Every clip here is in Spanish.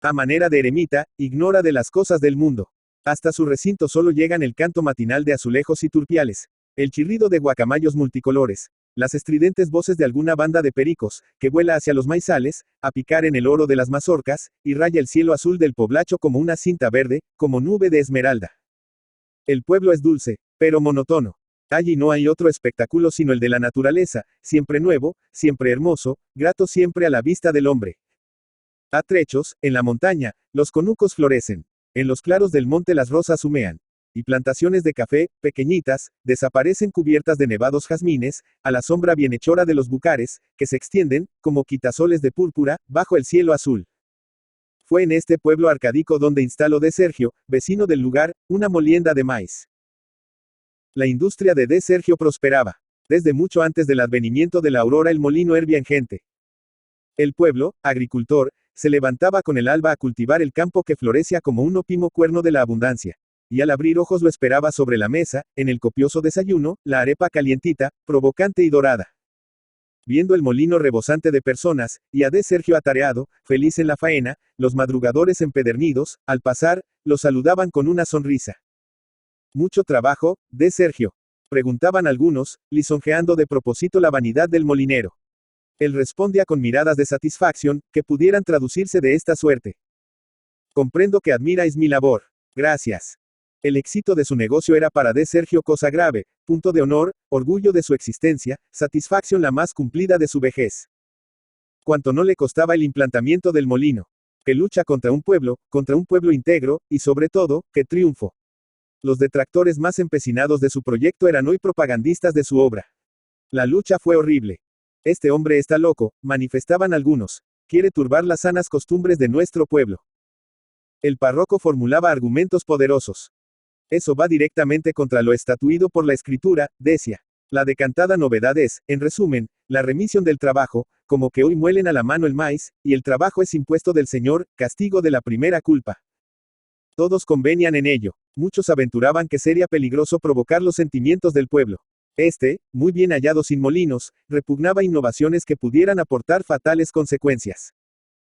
A manera de eremita, ignora de las cosas del mundo. Hasta su recinto solo llegan el canto matinal de azulejos y turpiales, el chirrido de guacamayos multicolores, las estridentes voces de alguna banda de pericos, que vuela hacia los maizales, a picar en el oro de las mazorcas, y raya el cielo azul del poblacho como una cinta verde, como nube de esmeralda. El pueblo es dulce, pero monótono. Allí no hay otro espectáculo sino el de la naturaleza, siempre nuevo, siempre hermoso, grato siempre a la vista del hombre. A trechos, en la montaña, los conucos florecen. En los claros del monte las rosas humean. Y plantaciones de café, pequeñitas, desaparecen cubiertas de nevados jazmines, a la sombra bienhechora de los bucares, que se extienden, como quitasoles de púrpura, bajo el cielo azul. Fue en este pueblo arcadico donde instaló de Sergio, vecino del lugar, una molienda de maíz. La industria de Sergio prosperaba. Desde mucho antes del advenimiento de la aurora el molino hervía en gente. El pueblo, agricultor, se levantaba con el alba a cultivar el campo que florecía como un ópimo cuerno de la abundancia. Y al abrir ojos lo esperaba sobre la mesa, en el copioso desayuno, la arepa calientita, provocante y dorada. Viendo el molino rebosante de personas, y a de Sergio atareado, feliz en la faena, los madrugadores empedernidos, al pasar, lo saludaban con una sonrisa. ¿Mucho trabajo, de Sergio?, preguntaban algunos, lisonjeando de propósito la vanidad del molinero. Él respondía con miradas de satisfacción, que pudieran traducirse de esta suerte. Comprendo que admiráis mi labor. Gracias. El éxito de su negocio era para de Sergio cosa grave, punto de honor, orgullo de su existencia, satisfacción la más cumplida de su vejez. Cuánto no le costaba el implantamiento del molino. Que lucha contra un pueblo íntegro, y sobre todo, que triunfo. Los detractores más empecinados de su proyecto eran hoy propagandistas de su obra. La lucha fue horrible. Este hombre está loco, manifestaban algunos. Quiere turbar las sanas costumbres de nuestro pueblo. El párroco formulaba argumentos poderosos. Eso va directamente contra lo estatuido por la Escritura, decía. La decantada novedad es, en resumen, la remisión del trabajo, como que hoy muelen a la mano el maíz, y el trabajo es impuesto del Señor, castigo de la primera culpa. Todos convenían en ello. Muchos aventuraban que sería peligroso provocar los sentimientos del pueblo. Este, muy bien hallado sin molinos, repugnaba innovaciones que pudieran aportar fatales consecuencias.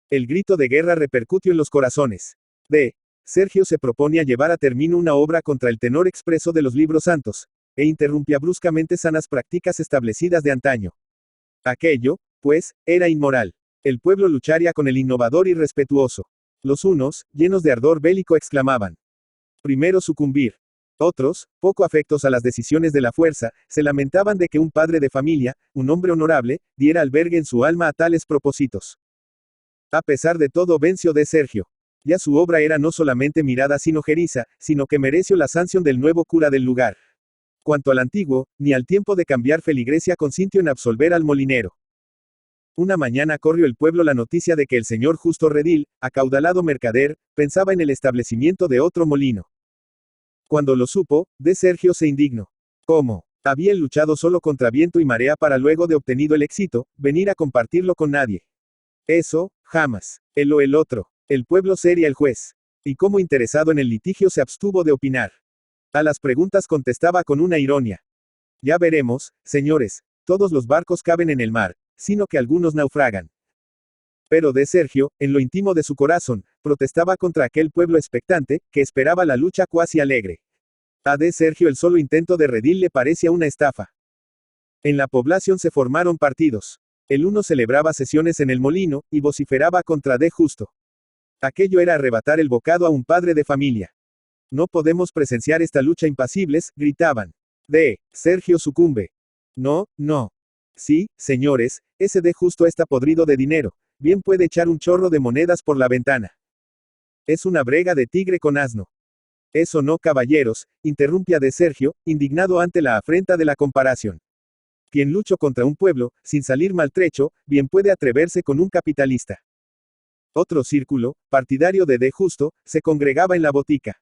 El grito de guerra repercutió en los corazones. De Sergio se proponía llevar a término una obra contra el tenor expreso de los libros santos, e interrumpía bruscamente sanas prácticas establecidas de antaño. Aquello, pues, era inmoral. El pueblo lucharía con el innovador y respetuoso. Los unos, llenos de ardor bélico, exclamaban. Primero sucumbir. Otros, poco afectos a las decisiones de la fuerza, se lamentaban de que un padre de familia, un hombre honorable, diera albergue en su alma a tales propósitos. A pesar de todo venció de Sergio. Ya su obra era no solamente mirada sin ojeriza, sino que mereció la sanción del nuevo cura del lugar. Cuanto al antiguo, ni al tiempo de cambiar feligresía consintió en absolver al molinero. Una mañana corrió el pueblo la noticia de que el señor Justo Redil, acaudalado mercader, pensaba en el establecimiento de otro molino. Cuando lo supo, de Sergio se indignó. ¿Cómo? Había luchado solo contra viento y marea para luego de obtenido el éxito, venir a compartirlo con nadie. Eso, jamás. Él o el otro. El pueblo sería el juez. Y como interesado en el litigio se abstuvo de opinar. A las preguntas contestaba con una ironía. Ya veremos, señores, todos los barcos caben en el mar, sino que algunos naufragan. Pero de Sergio, en lo íntimo de su corazón, protestaba contra aquel pueblo expectante, que esperaba la lucha cuasi alegre. A de Sergio el solo intento de redil le parecía una estafa. En la población se formaron partidos. El uno celebraba sesiones en el molino, y vociferaba contra de Justo. Aquello era arrebatar el bocado a un padre de familia. No podemos presenciar esta lucha impasibles, gritaban. De Sergio sucumbe. No, no. Sí, señores, ese de Justo está podrido de dinero. Bien puede echar un chorro de monedas por la ventana. Es una brega de tigre con asno. Eso no, caballeros, interrumpía de Sergio, indignado ante la afrenta de la comparación. Quien luchó contra un pueblo, sin salir maltrecho, bien puede atreverse con un capitalista. Otro círculo, partidario de Justo, se congregaba en la botica.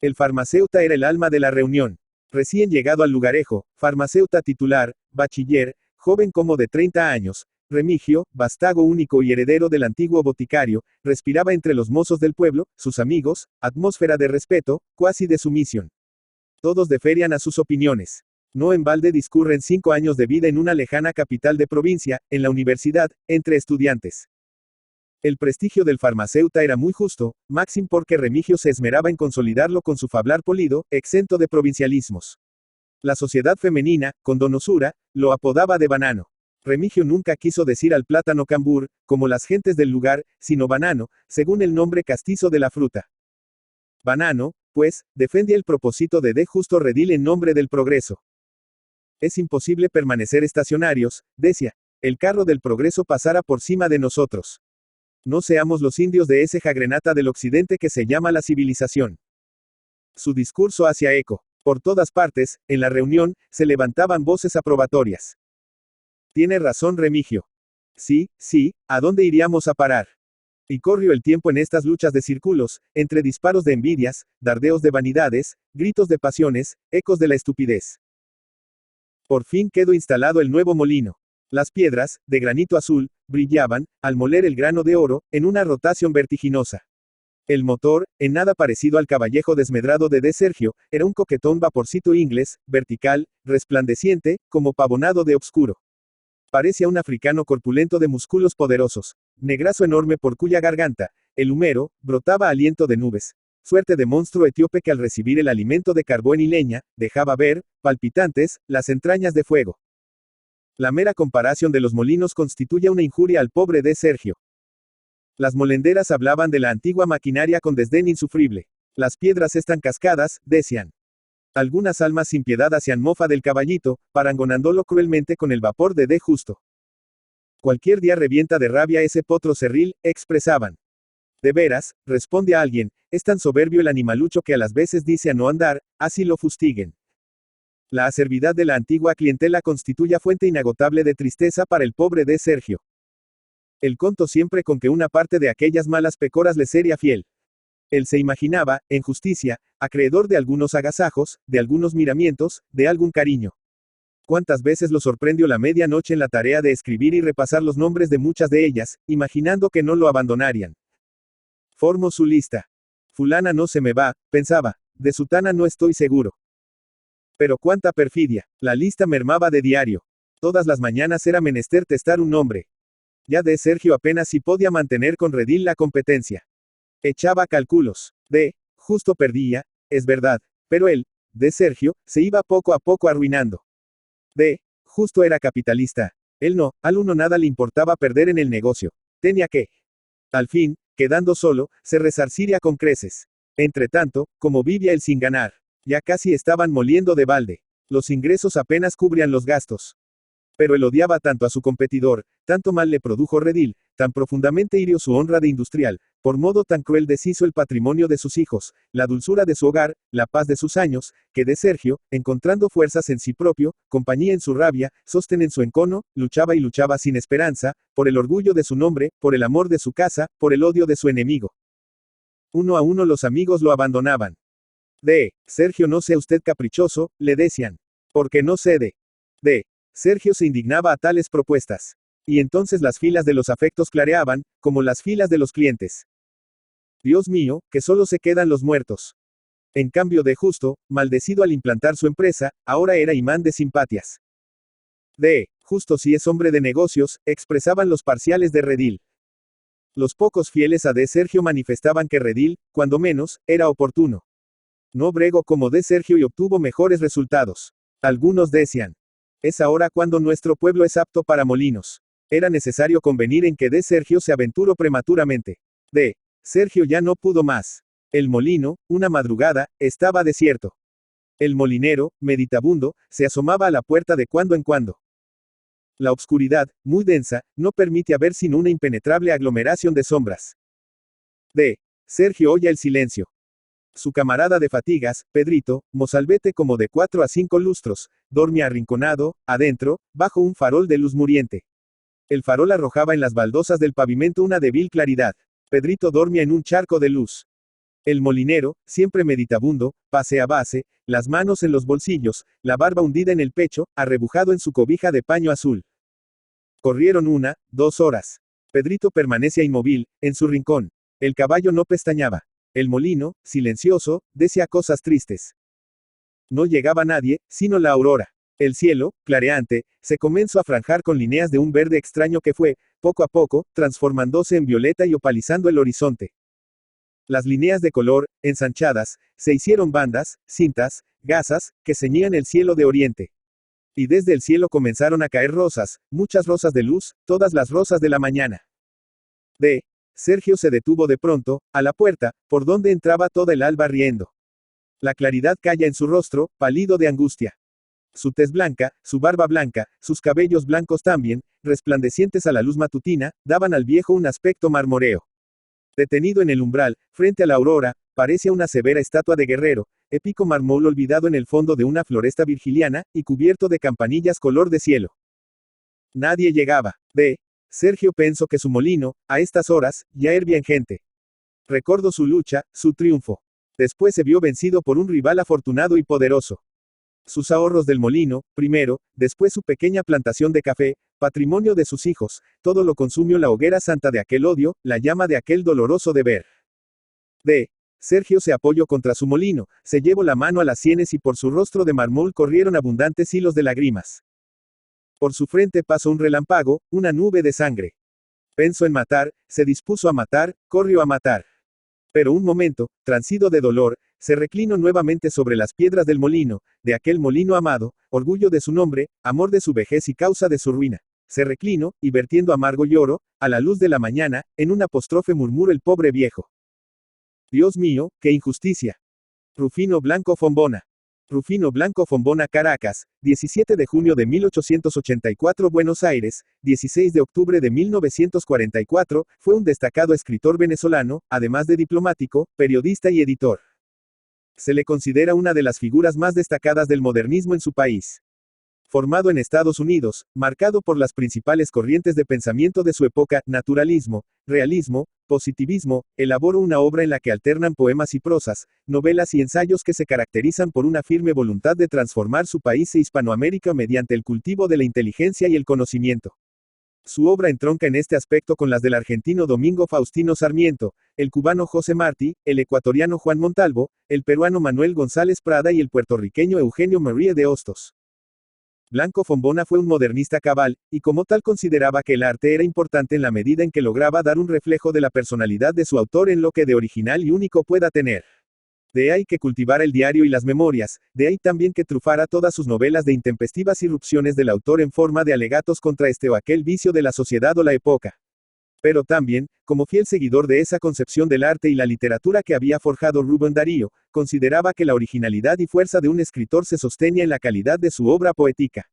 El farmacéutico era el alma de la reunión. Recién llegado al lugarejo, farmacéutico titular, bachiller, joven como de 30 años, Remigio, vástago único y heredero del antiguo boticario, respiraba entre los mozos del pueblo, sus amigos, atmósfera de respeto, cuasi de sumisión. Todos deferian a sus opiniones. No en balde discurren 5 años de vida en una lejana capital de provincia, en la universidad, entre estudiantes. El prestigio del farmacéutico era muy justo, máxime porque Remigio se esmeraba en consolidarlo con su fablar polido, exento de provincialismos. La sociedad femenina, con donosura, lo apodaba de banano. Remigio nunca quiso decir al plátano cambur, como las gentes del lugar, sino banano, según el nombre castizo de la fruta. Banano, pues, defendía el propósito de Justo Redil en nombre del progreso. Es imposible permanecer estacionarios, decía. El carro del progreso pasará por cima de nosotros. No seamos los indios de ese jagrenata del occidente que se llama la civilización. Su discurso hacía eco. Por todas partes, en la reunión, se levantaban voces aprobatorias. Tiene razón Remigio. Sí, ¿a dónde iríamos a parar? Y corrió el tiempo en estas luchas de círculos, entre disparos de envidias, dardeos de vanidades, gritos de pasiones, ecos de la estupidez. Por fin quedó instalado el nuevo molino. Las piedras, de granito azul, brillaban, al moler el grano de oro, en una rotación vertiginosa. El motor, en nada parecido al caballejo desmedrado de Sergio, era un coquetón vaporcito inglés, vertical, resplandeciente, como pavonado de obscuro. Parecía un africano corpulento de músculos poderosos, negrazo enorme por cuya garganta, el humero, brotaba aliento de nubes. Suerte de monstruo etíope que al recibir el alimento de carbón y leña, dejaba ver, palpitantes, las entrañas de fuego. La mera comparación de los molinos constituye una injuria al pobre de Sergio. Las molenderas hablaban de la antigua maquinaria con desdén insufrible. Las piedras están cascadas, decían. Algunas almas sin piedad hacían mofa del caballito, parangonándolo cruelmente con el vapor de Justo. Cualquier día revienta de rabia ese potro cerril, expresaban. De veras, responde a alguien, es tan soberbio el animalucho que a las veces dice a no andar, así lo fustiguen. La acervidad de la antigua clientela constituye fuente inagotable de tristeza para el pobre de Sergio. Él contó siempre con que una parte de aquellas malas pecoras le sería fiel. Él se imaginaba, en justicia, acreedor de algunos agasajos, de algunos miramientos, de algún cariño. ¿Cuántas veces lo sorprendió la medianoche en la tarea de escribir y repasar los nombres de muchas de ellas, imaginando que no lo abandonarían? Formó su lista. Fulana no se me va, pensaba, de sutana no estoy seguro. Pero cuánta perfidia, la lista mermaba de diario. Todas las mañanas era menester testar un nombre. Ya de Sergio apenas si podía mantener con Redil la competencia. Echaba cálculos. Justo perdía, es verdad, pero él, de Sergio, se iba poco a poco arruinando. Justo era capitalista. Él no, al uno nada le importaba perder en el negocio. Tenía que. Al fin, quedando solo, se resarciría con creces. Entretanto, como vivía él sin ganar, ya casi estaban moliendo de balde. Los ingresos apenas cubrían los gastos. Pero él odiaba tanto a su competidor, tanto mal le produjo Redil, tan profundamente hirió su honra de industrial, por modo tan cruel deshizo el patrimonio de sus hijos, la dulzura de su hogar, la paz de sus años, que de Sergio, encontrando fuerzas en sí propio, compañía en su rabia, sostén en su encono, luchaba y luchaba sin esperanza, por el orgullo de su nombre, por el amor de su casa, por el odio de su enemigo. Uno a uno los amigos lo abandonaban. Sergio no sea usted caprichoso, le decían. Porque no cede. Sergio se indignaba a tales propuestas. Y entonces las filas de los afectos clareaban, como las filas de los clientes. Dios mío, que solo se quedan los muertos. En cambio de Justo, maldecido al implantar su empresa, ahora era imán de simpatias. Justo si es hombre de negocios, expresaban los parciales de Redil. Los pocos fieles a de Sergio manifestaban que Redil, cuando menos, era oportuno. No bregó como de Sergio y obtuvo mejores resultados. Algunos decían. Es ahora cuando nuestro pueblo es apto para molinos. Era necesario convenir en que de Sergio se aventuró prematuramente. Sergio ya no pudo más. El molino, una madrugada, estaba desierto. El molinero, meditabundo, se asomaba a la puerta de cuando en cuando. La obscuridad, muy densa, no permite ver sino una impenetrable aglomeración de sombras. Sergio oye el silencio. Su camarada de fatigas, Pedrito, mozalbete como de 4 a 5 lustros, dormía arrinconado, adentro, bajo un farol de luz muriente. El farol arrojaba en las baldosas del pavimento una débil claridad. Pedrito dormía en un charco de luz. El molinero, siempre meditabundo, paseábase, las manos en los bolsillos, la barba hundida en el pecho, arrebujado en su cobija de paño azul. Corrieron 1, 2 horas. Pedrito permanecía inmóvil, en su rincón. El caballo no pestañaba. El molino, silencioso, decía cosas tristes. No llegaba nadie, sino la aurora. El cielo, clareante, se comenzó a franjar con líneas de un verde extraño que fue, poco a poco, transformándose en violeta y opalizando el horizonte. Las líneas de color, ensanchadas, se hicieron bandas, cintas, gasas, que ceñían el cielo de oriente. Y desde el cielo comenzaron a caer rosas, muchas rosas de luz, todas las rosas de la mañana. Sergio se detuvo de pronto, a la puerta, por donde entraba toda el alba riendo. La claridad calla en su rostro, pálido de angustia. Su tez blanca, su barba blanca, sus cabellos blancos también, resplandecientes a la luz matutina, daban al viejo un aspecto marmoreo. Detenido en el umbral, frente a la aurora, parecía una severa estatua de guerrero, épico mármol olvidado en el fondo de una floresta virgiliana, y cubierto de campanillas color de cielo. Nadie llegaba. Sergio pensó que su molino, a estas horas, ya hervía en gente. Recordó su lucha, su triunfo. Después se vio vencido por un rival afortunado y poderoso. Sus ahorros del molino, primero, después su pequeña plantación de café, patrimonio de sus hijos, todo lo consumió la hoguera santa de aquel odio, la llama de aquel doloroso deber. Sergio se apoyó contra su molino, se llevó la mano a las sienes y por su rostro de mármol corrieron abundantes hilos de lágrimas. Por su frente pasó un relámpago, una nube de sangre. Pensó en matar, se dispuso a matar, corrió a matar. Pero un momento, transido de dolor, se reclinó nuevamente sobre las piedras del molino, de aquel molino amado, orgullo de su nombre, amor de su vejez y causa de su ruina. Se reclinó, y vertiendo amargo lloro, a la luz de la mañana, en un apóstrofe murmuró el pobre viejo. Dios mío, qué injusticia. Rufino Blanco Fombona. Rufino Blanco Fombona, Caracas, 17 de junio de 1884. Buenos Aires, 16 de octubre de 1944, fue un destacado escritor venezolano, además de diplomático, periodista y editor. Se le considera una de las figuras más destacadas del modernismo en su país. Formado en Estados Unidos, marcado por las principales corrientes de pensamiento de su época, naturalismo, realismo, positivismo, elaboró una obra en la que alternan poemas y prosas, novelas y ensayos que se caracterizan por una firme voluntad de transformar su país e Hispanoamérica mediante el cultivo de la inteligencia y el conocimiento. Su obra entronca en este aspecto con las del argentino Domingo Faustino Sarmiento, el cubano José Martí, el ecuatoriano Juan Montalvo, el peruano Manuel González Prada y el puertorriqueño Eugenio María de Hostos. Blanco Fombona fue un modernista cabal, y como tal consideraba que el arte era importante en la medida en que lograba dar un reflejo de la personalidad de su autor en lo que de original y único pueda tener. De ahí que cultivara el diario y las memorias, de ahí también que trufara todas sus novelas de intempestivas irrupciones del autor en forma de alegatos contra este o aquel vicio de la sociedad o la época. Pero también, como fiel seguidor de esa concepción del arte y la literatura que había forjado Rubén Darío, consideraba que la originalidad y fuerza de un escritor se sostenía en la calidad de su obra poética.